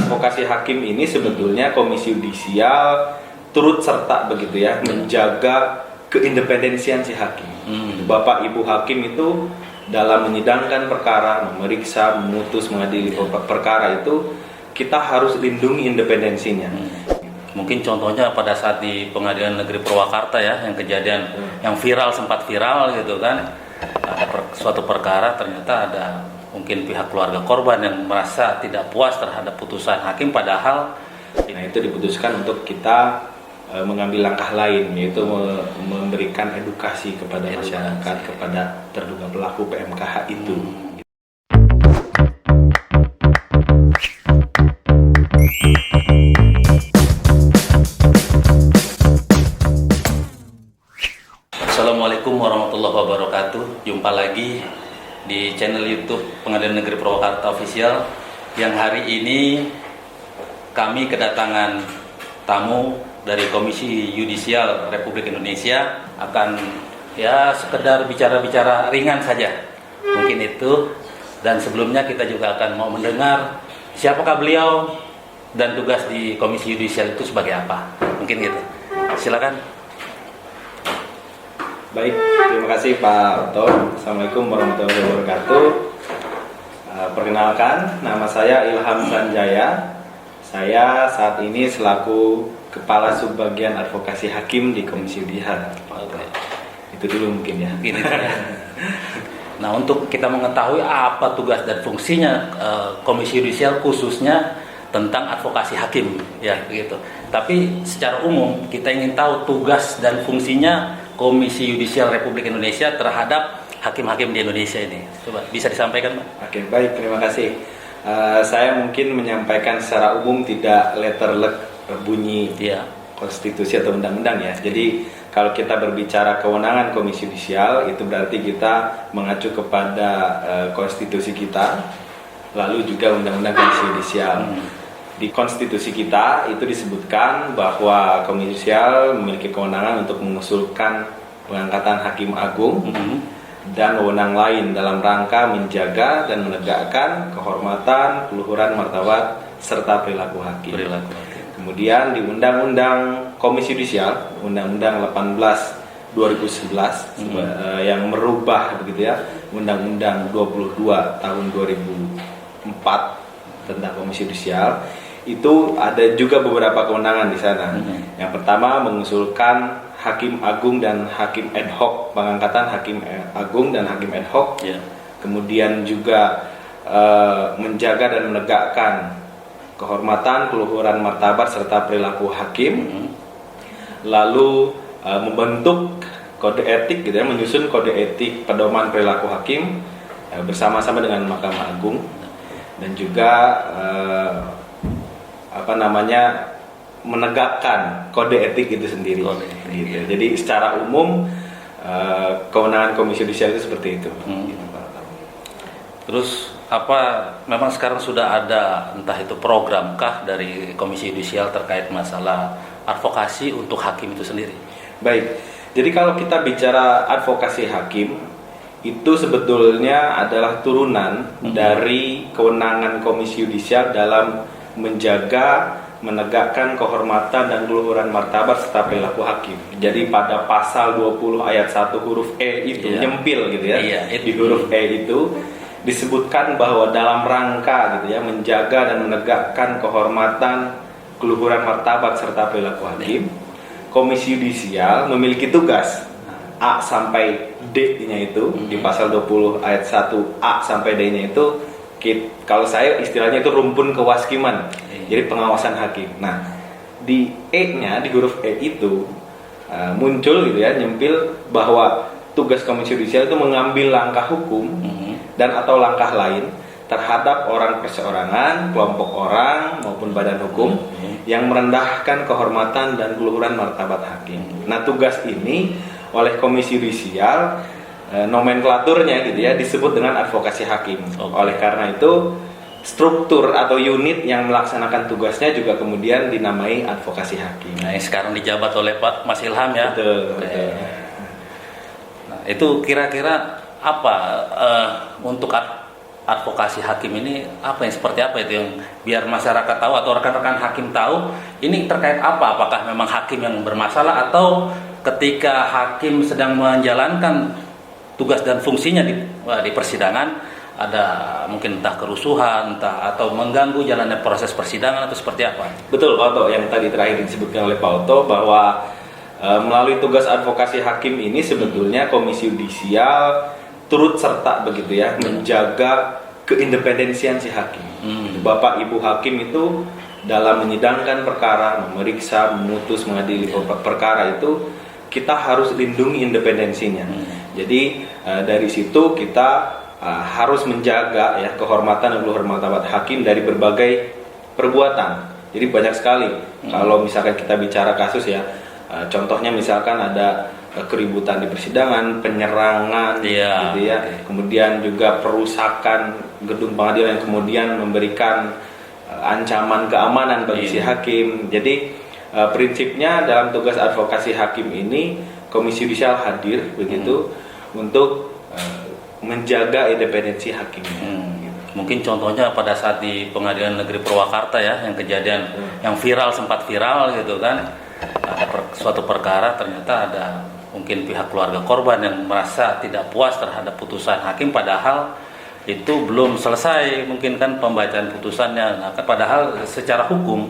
advokasi hakim ini sebetulnya Komisi Yudisial turut serta begitu ya, menjaga keindependensian si hakim. Bapak Ibu hakim itu dalam menyidangkan perkara, memeriksa, memutus, mengadili perkara itu kita harus lindungi independensinya. Mungkin contohnya pada saat di Pengadilan Negeri Purwakarta ya, yang kejadian yang viral, sempat viral gitu kan, ada suatu perkara ternyata ada mungkin pihak keluarga korban yang merasa tidak puas terhadap putusan hakim, padahal itu diputuskan untuk kita mengambil langkah lain, yaitu memberikan edukasi kepada masyarakat, kepada terduga pelaku PMKH itu. Assalamualaikum warahmatullahi wabarakatuh. Jumpa lagi di channel YouTube Pengadilan Negeri Purwakarta Official, yang hari ini kami kedatangan tamu dari Komisi Yudisial Republik Indonesia. Akan ya sekedar bicara-bicara ringan saja mungkin itu, dan sebelumnya kita juga akan mau mendengar siapakah beliau dan tugas di Komisi Yudisial itu sebagai apa, mungkin gitu. Silakan. Baik, terima kasih Pak Otto. Assalamualaikum warahmatullahi wabarakatuh. Perkenalkan, nama saya Ilham Sanjaya. Saya saat ini selaku Kepala Subbagian Advokasi Hakim di Komisi Yudisial. Itu dulu mungkin ya. Nah, untuk kita mengetahui apa tugas dan fungsinya Komisi Yudisial khususnya tentang advokasi hakim ya begitu. Tapi secara umum kita ingin tahu tugas dan fungsinya Komisi Yudisial Republik Indonesia terhadap hakim-hakim di Indonesia ini. Coba bisa disampaikan, Pak? Oke, baik, terima kasih. Saya mungkin menyampaikan secara umum, tidak letterlek bunyi konstitusi atau undang-undang ya. Jadi kalau kita berbicara kewenangan Komisi Yudisial, itu berarti kita mengacu kepada konstitusi kita, lalu juga undang-undang Komisi Yudisial. Di konstitusi kita itu disebutkan bahwa Komisi Yudisial memiliki kewenangan untuk mengusulkan pengangkatan hakim agung dan wewenang lain dalam rangka menjaga dan menegakkan kehormatan, keluhuran, martabat serta perilaku hakim. Kemudian di Undang-Undang Komisi Yudisial, Undang-Undang 18 2011 yang merubah begitu ya, Undang-Undang 22 tahun 2004 tentang Komisi Yudisial, itu ada juga beberapa kewenangan di sana. Yang pertama, mengusulkan hakim agung dan hakim ad hoc, pengangkatan hakim agung dan hakim ad hoc. Kemudian juga menjaga dan menegakkan kehormatan, keluhuran, martabat serta perilaku hakim. Lalu membentuk kode etik gitu ya, menyusun kode etik pedoman perilaku hakim bersama-sama dengan Mahkamah Agung, dan juga menegakkan kode etik itu sendiri. Gitu. Jadi secara umum kewenangan Komisi Yudisial itu seperti itu. Terus memang sekarang sudah ada entah itu programkah dari Komisi Yudisial terkait masalah advokasi untuk hakim itu sendiri? Baik. Jadi kalau kita bicara advokasi hakim, itu sebetulnya adalah turunan dari kewenangan Komisi Yudisial dalam menjaga, menegakkan kehormatan dan keluhuran martabat serta perilaku hakim. Jadi pada pasal 20 ayat 1 huruf E itu nyempil gitu ya. Di huruf E itu disebutkan bahwa dalam rangka gitu ya menjaga dan menegakkan kehormatan, keluhuran martabat serta perilaku hakim, Komisi Yudisial memiliki tugas A sampai D-nya itu di pasal 20 ayat 1 A sampai D-nya itu, kalau saya istilahnya itu rumpun kewaskiman, jadi pengawasan hakim. Nah, di E-nya, di huruf E itu muncul gitu ya, nyempil bahwa tugas Komisi Yudisial itu mengambil langkah hukum dan atau langkah lain terhadap orang perseorangan, kelompok orang maupun badan hukum yang merendahkan kehormatan dan keluhuran martabat hakim. Nah, tugas ini oleh Komisi Yudisial, nomenklaturnya gitu ya, disebut dengan advokasi hakim. Oleh karena itu struktur atau unit yang melaksanakan tugasnya juga kemudian dinamai advokasi hakim. Nah, yang sekarang dijabat oleh Pak Mas Ilham ya. Betul. Nah, itu kira-kira apa untuk advokasi hakim ini seperti apa itu yang biar masyarakat tahu atau rekan-rekan hakim tahu ini terkait apa? Apakah memang hakim yang bermasalah atau ketika hakim sedang menjalankan tugas dan fungsinya di persidangan ada mungkin entah kerusuhan atau mengganggu jalannya proses persidangan atau seperti apa? Betul Pak Oto, yang tadi terakhir disebutkan oleh Pak Oto bahwa melalui tugas advokasi hakim ini sebetulnya Komisi Yudisial turut serta begitu ya menjaga keindependensian si hakim. Bapak Ibu hakim itu dalam menyidangkan perkara, memeriksa, memutus, mengadili perkara itu kita harus lindungi independensinya. Jadi dari situ kita harus menjaga ya kehormatan dan luhur martabat hakim dari berbagai perbuatan. Jadi banyak sekali. Kalau misalkan kita bicara kasus ya, contohnya misalkan ada keributan di persidangan, penyerangan, gitu ya. Kemudian juga perusakan gedung pengadilan yang kemudian memberikan ancaman keamanan bagi si hakim. Jadi prinsipnya dalam tugas advokasi hakim ini Komisi Yudisial hadir begitu untuk menjaga independensi hakim. Mungkin contohnya pada saat di Pengadilan Negeri Purwakarta ya, yang kejadian yang sempat viral gitu kan, ada suatu perkara ternyata ada mungkin pihak keluarga korban yang merasa tidak puas terhadap putusan hakim padahal itu belum selesai mungkin kan pembacaan putusannya. Nah, padahal secara hukum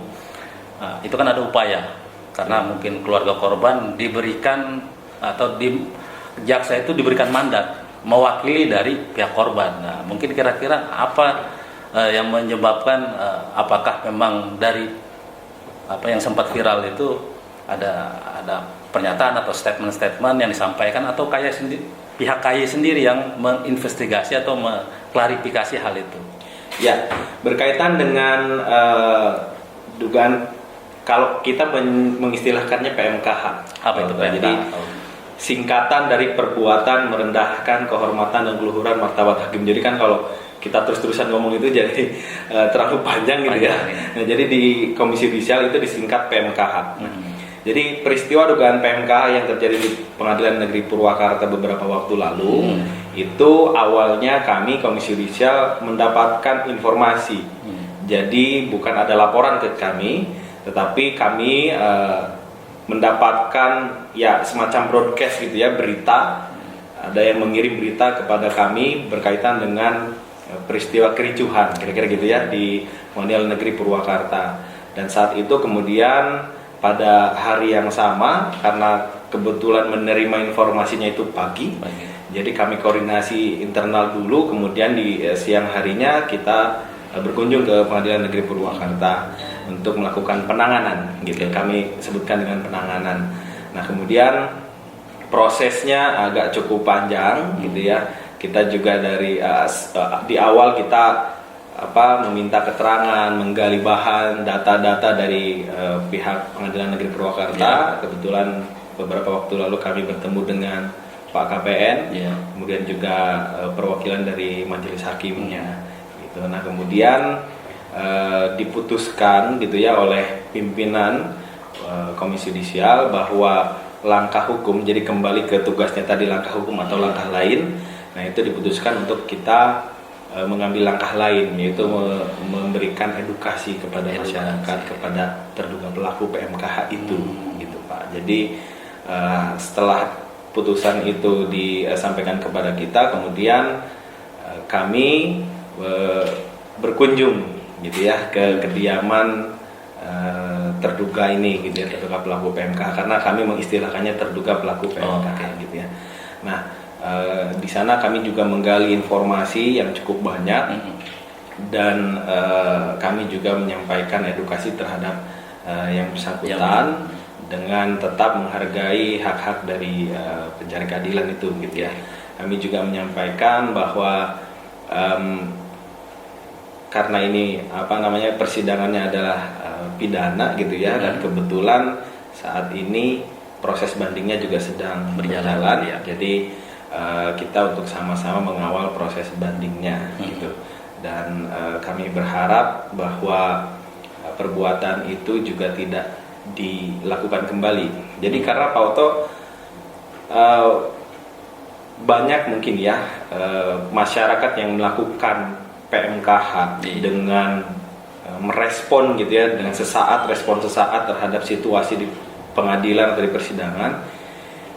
itu kan ada upaya karena mungkin keluarga korban diberikan atau jaksa itu diberikan mandat mewakili dari pihak korban. Nah, mungkin kira-kira apa yang menyebabkan apakah memang dari apa yang sempat viral itu ada pernyataan atau statement-statement yang disampaikan atau pihak KAY sendiri yang menginvestigasi atau mengklarifikasi hal itu? Ya, berkaitan dengan dugaan kalau kita mengistilahkannya PMKH. Apa itu PMKH? Jadi singkatan dari perbuatan merendahkan kehormatan dan keluhuran martabat hakim. Jadi kan kalau kita terus-terusan ngomong itu jadi terlalu panjang gitu ya. Nah, jadi di Komisi Yudisial itu disingkat PMKH. Jadi peristiwa dugaan PMKH yang terjadi di Pengadilan Negeri Purwakarta beberapa waktu lalu itu awalnya kami Komisi Yudisial mendapatkan informasi. Jadi bukan ada laporan ke kami, tetapi kami mendapatkan ya semacam broadcast gitu ya, berita. Ada yang mengirim berita kepada kami berkaitan dengan peristiwa kericuhan kira-kira gitu ya di Pengadilan Negeri Purwakarta. Dan saat itu kemudian pada hari yang sama karena kebetulan menerima informasinya itu pagi. Jadi kami koordinasi internal dulu, kemudian di siang harinya kita berkunjung ke Pengadilan Negeri Purwakarta untuk melakukan penanganan gitu. Kami sebutkan dengan penanganan. Nah, kemudian prosesnya agak cukup panjang gitu ya. Kita juga dari di awal kita meminta keterangan, menggali bahan, data-data dari pihak Pengadilan Negeri Purwakarta. Kebetulan beberapa waktu lalu kami bertemu dengan Pak KPN, kemudian juga perwakilan dari majelis hakimnya. Gitu. Nah, kemudian diputuskan gitu ya oleh pimpinan Komisi Yudisial bahwa langkah hukum, jadi kembali ke tugasnya tadi langkah hukum atau langkah lain. Nah, itu diputuskan untuk kita mengambil langkah lain, yaitu memberikan edukasi kepada masyarakat, kepada terduga pelaku PMKH itu, gitu Pak. Jadi setelah putusan itu disampaikan kepada kita, kemudian kami berkunjung, gitu ya, ke kediaman terduga ini, gitu ya, terduga pelaku PMKH, karena kami mengistilahkannya terduga pelaku PMKH, gitu ya. Nah, di sana kami juga menggali informasi yang cukup banyak dan kami juga menyampaikan edukasi terhadap yang bersangkutan dengan tetap menghargai hak-hak dari pencari keadilan itu, gitu ya. Kami juga menyampaikan bahwa karena ini persidangannya adalah pidana, gitu ya, dan kebetulan saat ini proses bandingnya juga sedang berjalan, ya. Jadi kita untuk sama-sama mengawal proses bandingnya, gitu. Dan kami berharap bahwa perbuatan itu juga tidak dilakukan kembali. Jadi karena Pak Oto banyak mungkin ya masyarakat yang melakukan PMKH dengan merespon gitu ya, dengan respon sesaat terhadap situasi di pengadilan atau di persidangan,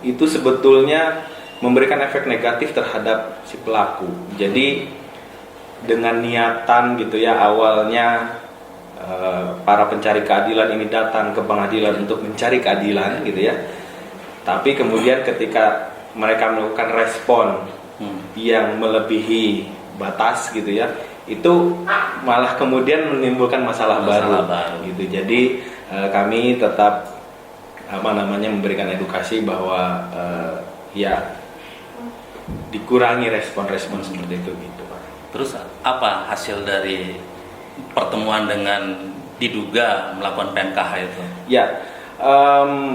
itu sebetulnya memberikan efek negatif terhadap si pelaku. Jadi dengan niatan gitu ya, awalnya para pencari keadilan ini datang ke pengadilan untuk mencari keadilan gitu ya, tapi kemudian ketika mereka melakukan respon yang melebihi batas gitu ya, itu malah kemudian menimbulkan masalah baru gitu. Jadi kami tetap memberikan edukasi bahwa ya dikurangi respon-respon seperti itu gitu Pak. Terus apa hasil dari pertemuan dengan diduga melakukan PMKH itu? Ya,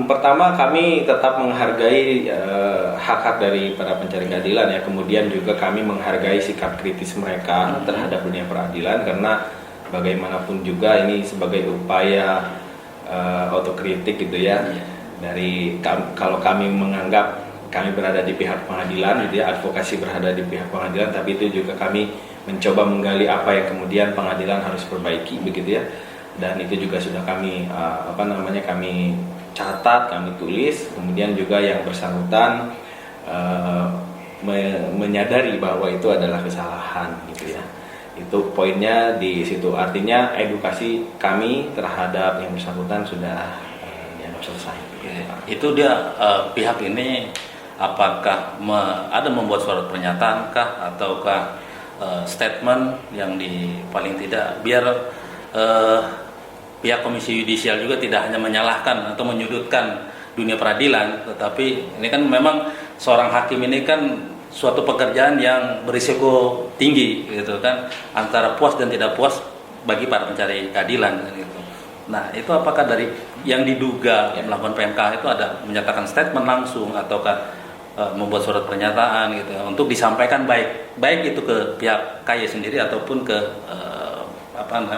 pertama kami tetap menghargai hak-hak dari para pencari keadilan ya. Kemudian juga kami menghargai sikap kritis mereka terhadap dunia peradilan, karena bagaimanapun juga ini sebagai upaya otokritik gitu ya. Dari kalau kami menganggap kami berada di pihak pengadilan gitu ya, advokasi berada di pihak pengadilan, tapi itu juga kami mencoba menggali apa yang kemudian pengadilan harus perbaiki begitu ya. Dan itu juga sudah kami kami catat, kami tulis. Kemudian juga yang bersangkutan menyadari bahwa itu adalah kesalahan gitu ya. Itu poinnya di situ. Artinya edukasi kami terhadap yang bersangkutan sudah dianggap selesai gitu. Itu dia pihak ini apakah ada membuat surat pernyataan kah, ataukah statement yang paling tidak biar pihak Komisi Yudisial juga tidak hanya menyalahkan atau menyudutkan dunia peradilan, tetapi ini kan memang seorang hakim ini kan suatu pekerjaan yang berisiko tinggi gitu kan, antara puas dan tidak puas bagi para pencari keadilan gitu. Nah, itu apakah dari yang diduga melakukan PMK itu ada menyatakan statement langsung, ataukah membuat surat pernyataan gitu ya, untuk disampaikan baik itu ke pihak KY sendiri ataupun ke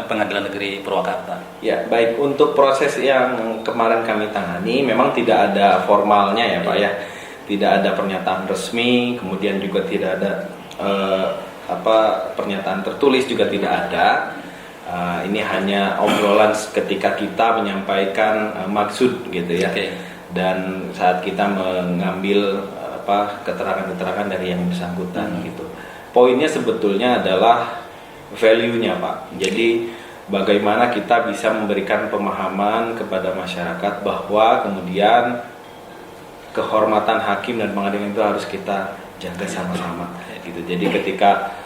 Pengadilan Negeri Purwakarta? Ya, baik, untuk proses yang kemarin kami tangani memang tidak ada formalnya ya Pak ya. Tidak ada pernyataan resmi, kemudian juga tidak ada pernyataan tertulis juga tidak ada. Ini hanya obrolan ketika kita menyampaikan maksud gitu ya. Dan saat kita mengambil keterangan-keterangan dari yang bersangkutan gitu. Poinnya sebetulnya adalah value-nya Pak. Jadi bagaimana kita bisa memberikan pemahaman kepada masyarakat bahwa kemudian kehormatan hakim dan pengadilan itu harus kita jaga sama-sama gitu. Jadi ketika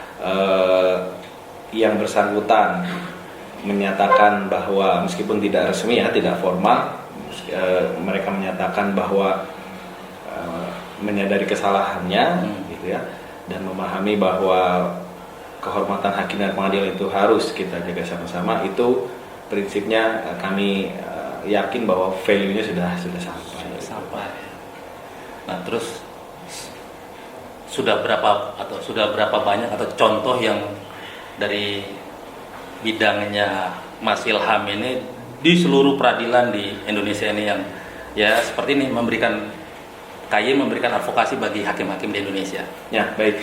yang bersangkutan menyatakan bahwa meskipun tidak resmi ya, tidak formal, mereka menyatakan bahwa menyadari kesalahannya gitu ya, dan memahami bahwa kehormatan hakim dan pengadilan itu harus kita jaga sama-sama, itu prinsipnya kami yakin bahwa value-nya sudah sampai. Nah, terus sudah berapa banyak atau contoh yang dari bidangnya Mas Ilham ini di seluruh peradilan di Indonesia ini yang ya seperti ini memberikan advokasi bagi hakim-hakim di Indonesia? Ya, baik.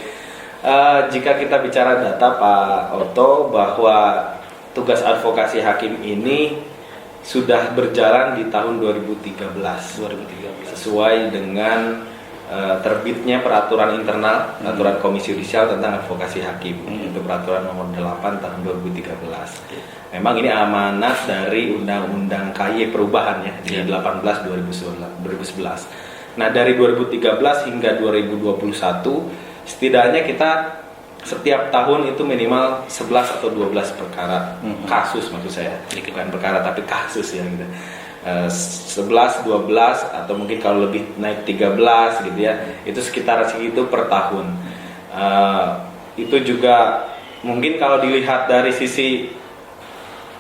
Jika kita bicara data Pak Otto, bahwa tugas advokasi hakim ini sudah berjalan di tahun 2013 sesuai dengan terbitnya peraturan internal, peraturan Komisi Yudisial tentang advokasi hakim, itu peraturan nomor 8 tahun 2013. Memang ini amanat dari Undang-Undang KY perubahan ya, di 18 2011. Nah, dari 2013 hingga 2021 setidaknya kita setiap tahun itu minimal 11 atau 12 perkara kasus, maksud saya, bukan perkara tapi kasus ya gitu. 11, 12 atau mungkin kalau lebih naik 13 gitu ya, itu sekitar segitu per tahun. Itu juga mungkin kalau dilihat dari sisi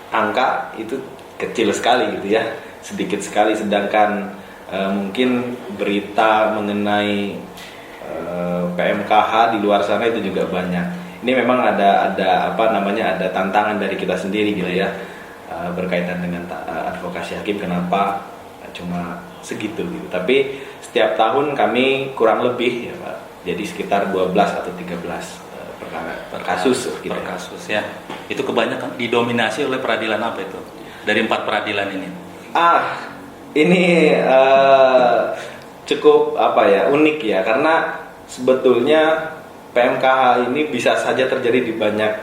angka itu kecil sekali gitu ya, sedikit sekali, sedangkan mungkin berita mengenai PMKH di luar sana itu juga banyak. Ini memang ada tantangan dari kita sendiri gitu ya, berkaitan dengan advokasi hakim, kenapa cuma segitu gitu. Tapi setiap tahun kami kurang lebih ya Pak, jadi sekitar 12 atau 13 perkara per kasus gitu. Per kasus ya. Itu kebanyakan didominasi oleh peradilan apa itu? Dari 4 peradilan ini. Ini cukup unik ya, karena sebetulnya PMKH ini bisa saja terjadi di banyak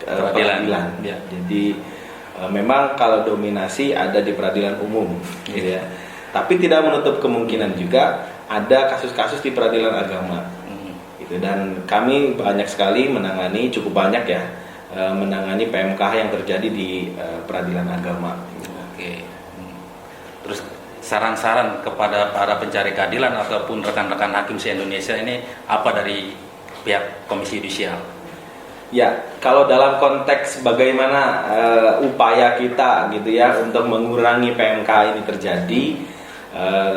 peradilan. Ya. Jadi memang kalau dominasi ada di peradilan umum, gitu ya. Tapi tidak menutup kemungkinan juga ada kasus-kasus di peradilan agama, gitu. Dan kami banyak sekali menangani, cukup banyak ya, menangani PMKH yang terjadi di peradilan agama. Oke. Terus saran-saran kepada para pencari keadilan ataupun rekan-rekan hakim se-Indonesia ini apa dari pihak Komisi Yudisial? Ya, kalau dalam konteks bagaimana upaya kita gitu ya untuk mengurangi PMK ini terjadi,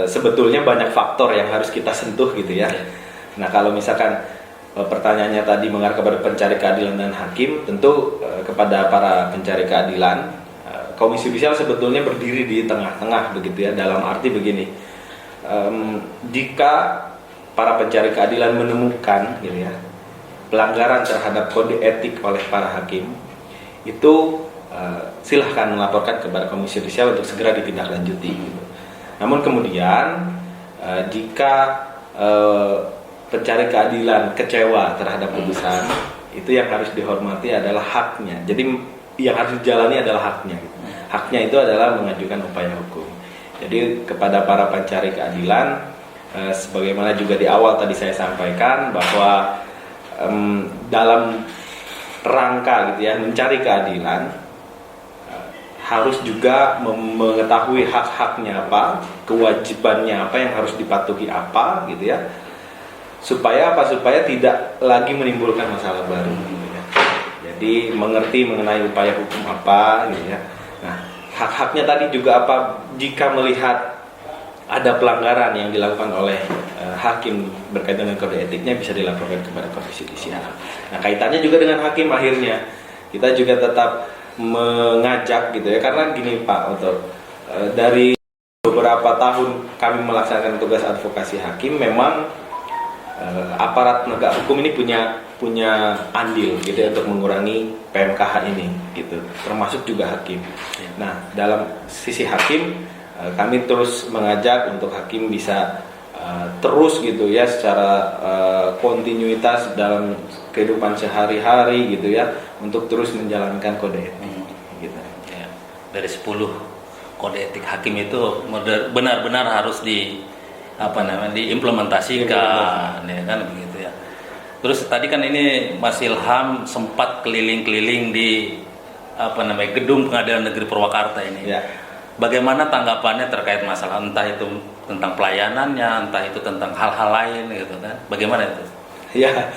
sebetulnya banyak faktor yang harus kita sentuh gitu ya. Nah, kalau misalkan pertanyaannya tadi mengarah kepada pencari keadilan dan hakim, tentu kepada para pencari keadilan, Komisi Yudisial sebetulnya berdiri di tengah-tengah begitu ya, dalam arti begini, jika para pencari keadilan menemukan gitu ya pelanggaran terhadap kode etik oleh para hakim, itu silahkan melaporkan kepada Komisi Yudisial untuk segera ditindaklanjuti gitu. Namun kemudian jika pencari keadilan kecewa terhadap putusan, itu yang harus dihormati adalah haknya. Jadi yang harus dijalani adalah haknya gitu. Haknya itu adalah mengajukan upaya hukum. Jadi kepada para pencari keadilan, sebagaimana juga di awal tadi saya sampaikan bahwa dalam rangka gitu ya mencari keadilan, harus juga mengetahui hak-haknya apa, kewajibannya apa yang harus dipatuhi apa gitu ya, supaya tidak lagi menimbulkan masalah baru gitu ya. Jadi mengerti mengenai upaya hukum apa gitu ya. Nah, hak-haknya tadi juga apa, jika melihat ada pelanggaran yang dilakukan oleh hakim berkaitan dengan kode etiknya, bisa dilaporkan kepada Komisi Yudisial. Nah, kaitannya juga dengan hakim, akhirnya kita juga tetap mengajak gitu ya, karena gini Pak Oto, dari beberapa tahun kami melaksanakan tugas advokasi hakim, memang aparat penegak hukum ini punya andil gitu ya, untuk mengurangi PMKH ini gitu, termasuk juga hakim. Nah, dalam sisi hakim, kami terus mengajak untuk hakim bisa terus gitu ya secara kontinuitas dalam kehidupan sehari-hari gitu ya, untuk terus menjalankan kode etik gitu. Ya. Dari 10 kode etik hakim itu benar-benar harus diimplementasikan ya kan begitu ya. Terus tadi kan ini Mas Ilham sempat keliling-keliling di gedung Pengadilan Negeri Purwakarta ini. Ya. Bagaimana tanggapannya terkait masalah entah itu tentang pelayanannya, entah itu tentang hal-hal lain gitu kan? Bagaimana itu? Ya,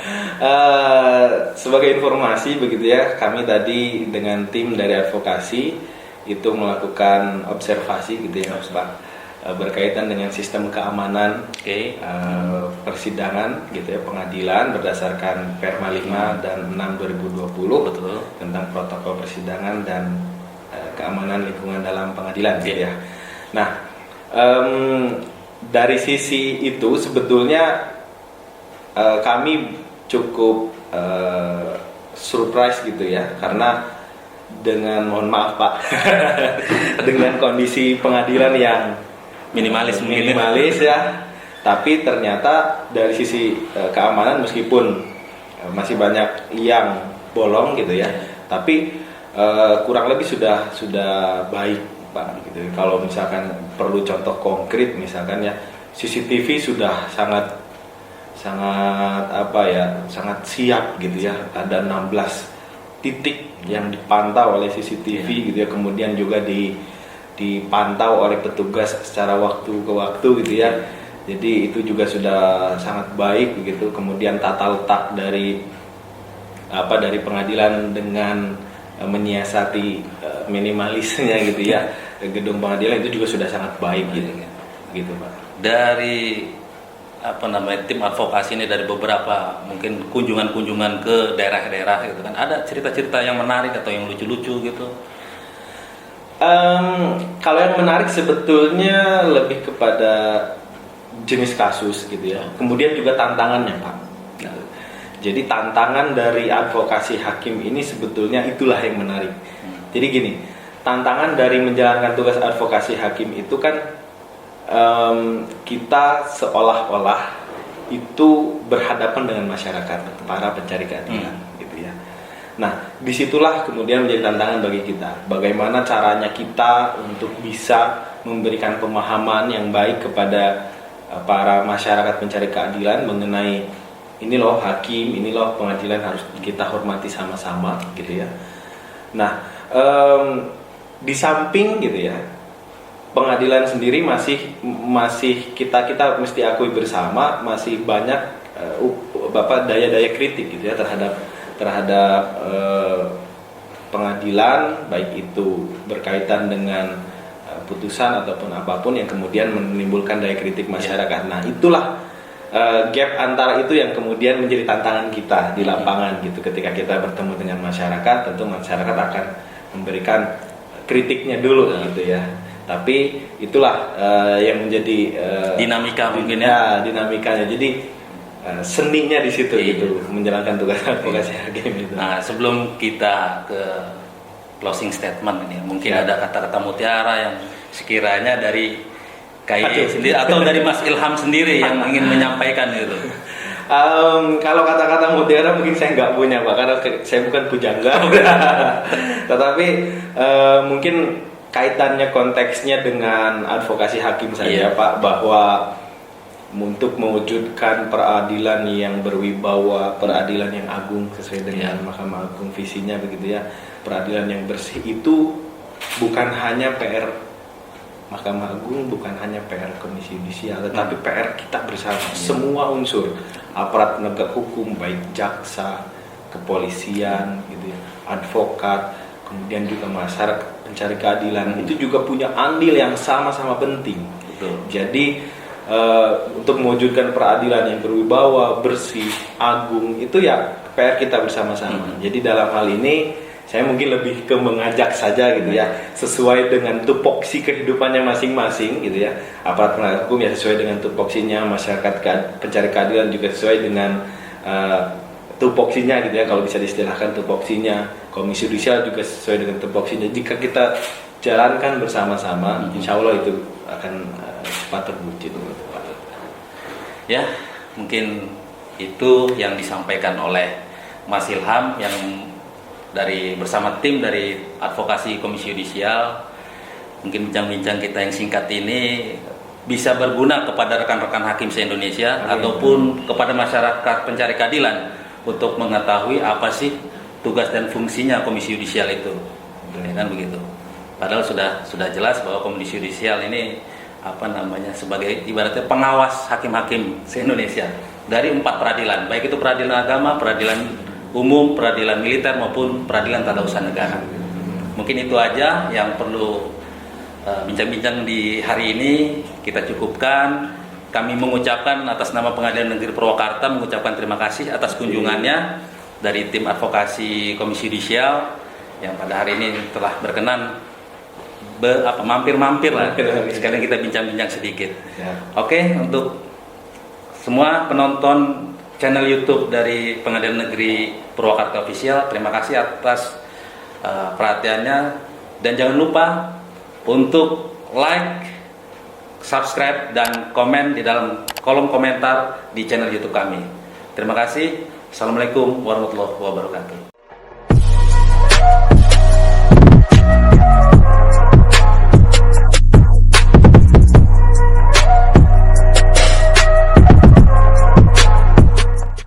sebagai informasi begitu ya, kami tadi dengan tim dari advokasi itu melakukan observasi gitu ya Pak, berkaitan dengan sistem keamanan persidangan gitu ya, pengadilan berdasarkan Perma 5 dan 6 2020 Betul. tentang protokol persidangan dan keamanan lingkungan dalam pengadilan gitu ya. Nah, dari sisi itu sebetulnya kami cukup surprise gitu ya, karena dengan, mohon maaf Pak, dengan kondisi pengadilan yang minimalis ya, tapi ternyata dari sisi keamanan meskipun masih banyak yang bolong gitu ya, tapi kurang lebih sudah baik Pak gitu. Kalau misalkan perlu contoh konkret misalkan ya, CCTV sudah sangat siap gitu ya. Ada 16 titik yang dipantau oleh CCTV gitu ya. Kemudian juga dipantau oleh petugas secara waktu ke waktu gitu ya. Jadi itu juga sudah sangat baik begitu. Kemudian tata letak dari pengadilan dengan menyiasati minimalisnya gitu ya, gedung pengadilan itu juga sudah sangat baik gitu Pak. Dari tim advokasi ini, dari beberapa mungkin kunjungan ke daerah-daerah gitu kan, ada cerita-cerita yang menarik atau yang lucu-lucu gitu? Kalau yang menarik sebetulnya lebih kepada jenis kasus gitu ya, kemudian juga tantangannya Pak. Jadi tantangan dari advokasi hakim ini sebetulnya itulah yang menarik. Jadi gini, tantangan dari menjalankan tugas advokasi hakim itu kan kita seolah-olah itu berhadapan dengan masyarakat, para pencari keadilan, gitu ya. Nah, disitulah kemudian menjadi tantangan bagi kita. Bagaimana caranya kita untuk bisa memberikan pemahaman yang baik kepada para masyarakat pencari keadilan mengenai ini loh hakim, ini loh pengadilan harus kita hormati sama-sama, gitu ya. Nah, di samping gitu ya, pengadilan sendiri masih kita mesti akui bersama masih banyak daya-daya kritik gitu ya terhadap pengadilan, baik itu berkaitan dengan putusan ataupun apapun yang kemudian menimbulkan daya kritik masyarakat. Nah, itulah gap antara itu yang kemudian menjadi tantangan kita di lapangan gitu. Ketika kita bertemu dengan masyarakat, tentu masyarakat akan memberikan kritiknya dulu gitu ya. Tapi itulah yang menjadi dinamika mungkin ya. Dinamikanya. Jadi seninya di situ gitu, menjalankan tugas advokasi hakim itu. Nah, sebelum kita ke closing statement ini, mungkin ada kata-kata mutiara yang sekiranya dari KAI sendiri atau dari Mas Ilham sendiri yang ingin menyampaikan gitu. Kalau kata-kata mutiara mungkin saya nggak punya Pak, karena saya bukan pujangga. Tetapi mungkin kaitannya konteksnya dengan advokasi hakim saja Pak, bahwa untuk mewujudkan peradilan yang berwibawa, peradilan yang agung sesuai dengan Mahkamah Agung visinya begitu ya, peradilan yang bersih itu bukan hanya PR Mahkamah Agung, bukan hanya PR Komisi Yudisial, tetapi PR kita bersama, semua unsur aparat penegak hukum, baik jaksa, kepolisian, gitu ya, advokat, kemudian juga masyarakat pencari keadilan, itu juga punya andil yang sama-sama penting. Betul. Jadi untuk mewujudkan peradilan yang berwibawa, bersih, agung, itu ya PR kita bersama-sama. Jadi dalam hal ini saya mungkin lebih ke mengajak saja gitu ya, sesuai dengan tupoksi kehidupannya masing-masing gitu ya. Aparat penegak hukum ya sesuai dengan tupoksinya, masyarakat pencari keadilan juga sesuai dengan tupoksinya gitu ya, kalau bisa diistilahkan tupoksinya. Komisi Yudisial juga sesuai dengan tupoksinya. Jika kita jalankan bersama-sama, insya Allah itu akan cepat terwujud. Ya, mungkin itu yang disampaikan oleh Mas Ilham yang dari bersama tim dari advokasi Komisi Yudisial. Mungkin bincang-bincang kita yang singkat ini bisa berguna kepada rekan-rekan hakim se-Indonesia ataupun kepada masyarakat pencari keadilan untuk mengetahui apa sih tugas dan fungsinya Komisi Yudisial itu. Ya kan begitu. Padahal sudah jelas bahwa Komisi Yudisial ini sebagai ibaratnya pengawas hakim-hakim se-Indonesia dari 4 peradilan, baik itu peradilan agama, peradilan umum, peradilan militer maupun peradilan tata usaha negara. Mungkin itu aja yang perlu bincang-bincang di hari ini kita cukupkan. Kami mengucapkan atas nama Pengadilan Negeri Purwakarta mengucapkan terima kasih atas kunjungannya dari tim advokasi Komisi Yudisial yang pada hari ini telah berkenan mampir-mampir lah. Sekalian kita bincang-bincang sedikit. Oke, untuk semua penonton channel YouTube dari Pengadilan Negeri Purwakarta Official, terima kasih atas perhatiannya, dan jangan lupa untuk like, subscribe, dan komen di dalam kolom komentar di channel YouTube kami. Terima kasih. Assalamualaikum warahmatullahi wabarakatuh.